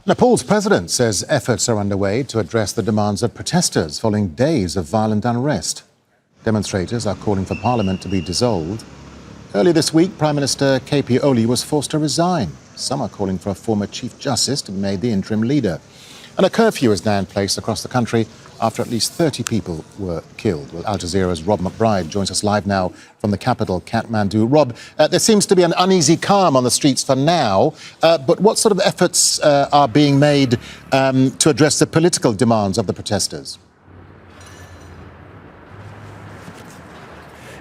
Nepal's president says efforts are underway to address the demands of protesters following days of violent unrest. Demonstrators are calling for parliament to be dissolved. Earlier this week, Prime Minister KP Oli was forced to resign. Some are calling for a former Chief Justice to be made the interim leader. And a curfew is now in place across the country after at least 30 people were killed. Well, Al Jazeera's Rob McBride joins us live now from the capital, Kathmandu. Rob, there seems to be an uneasy calm on the streets for now, but what sort of efforts are being made to address the political demands of the protesters?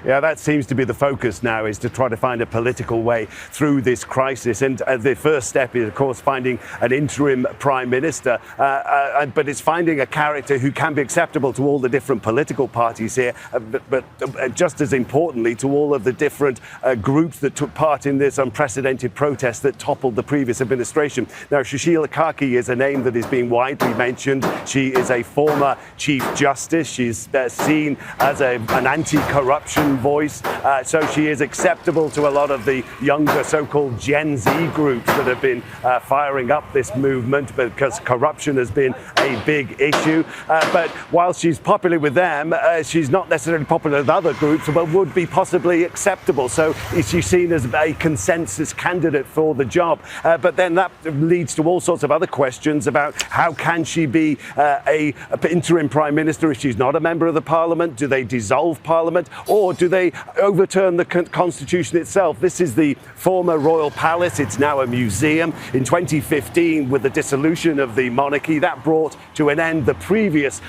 Yeah, that seems to be the focus now, is to try to find a political way through this crisis. And the first step is, of course, finding an interim prime minister. But it's finding a character who can be acceptable to all the different political parties here, but just as importantly, to all of the different groups that took part in this unprecedented protest that toppled the previous administration. Now, Shashila Khaki is a name that is being widely mentioned. She is a former Chief Justice. She's seen as an anti-corruption voice, so she is acceptable to a lot of the younger so-called Gen Z groups that have been firing up this movement, because corruption has been a big issue. But while she's popular with them, she's not necessarily popular with other groups, but would be possibly acceptable. So she's seen as a consensus candidate for the job. But then that leads to all sorts of other questions about how can she be an interim prime minister if she's not a member of the parliament? Do they dissolve parliament, or do they overturn the constitution itself? This is the former royal palace. It's now a museum. In 2015, with the dissolution of the monarchy, that brought to an end the previous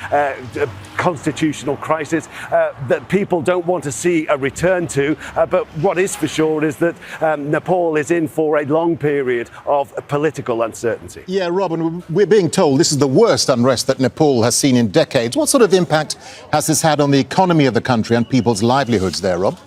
constitutional crisis that people don't want to see a return to. But what is for sure is that Nepal is in for a long period of political uncertainty. Yeah, Robin, we're being told this is the worst unrest that Nepal has seen in decades. What sort of impact has this had on the economy of the country and people's livelihoods there, Rob?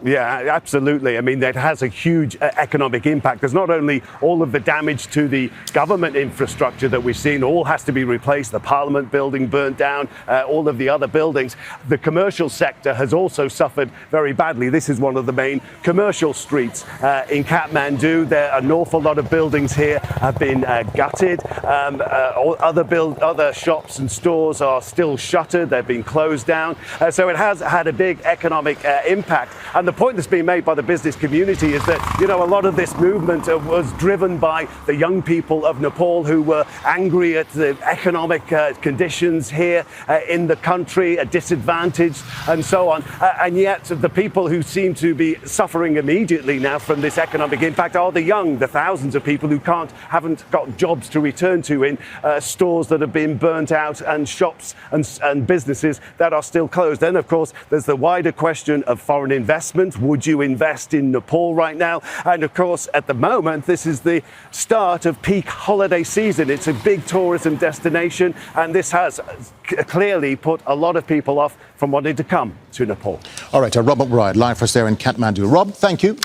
Yeah, absolutely. I mean, that has a huge economic impact. There's not only all of the damage to the government infrastructure that we've seen, all has to be replaced, the parliament building burnt down, all of the other buildings. The commercial sector has also suffered very badly. This is one of the main commercial streets in Kathmandu. There are an awful lot of buildings here have been gutted. Other shops and stores are still shuttered. They've been closed down. So it has had a big economic impact. And the point that's being made by the business community is that, a lot of this movement was driven by the young people of Nepal who were angry at the economic conditions here in the country, disadvantaged and so on. And yet the people who seem to be suffering immediately now from this economic impact are the young, the thousands of people who haven't got jobs to return to in stores that have been burnt out and shops and businesses that are still closed. Then, of course, there's the wider question of foreign investment. Would you invest in Nepal right now? And of course, at the moment, this is the start of peak holiday season. It's a big tourism destination, and this has clearly put a lot of people off from wanting to come to Nepal. All right, Rob McBride, live for us there in Kathmandu. Rob, thank you.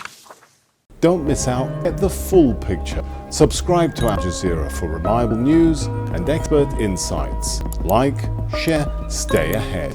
Don't miss out. Get the full picture. Subscribe to Al Jazeera for reliable news and expert insights. Like, share, stay ahead.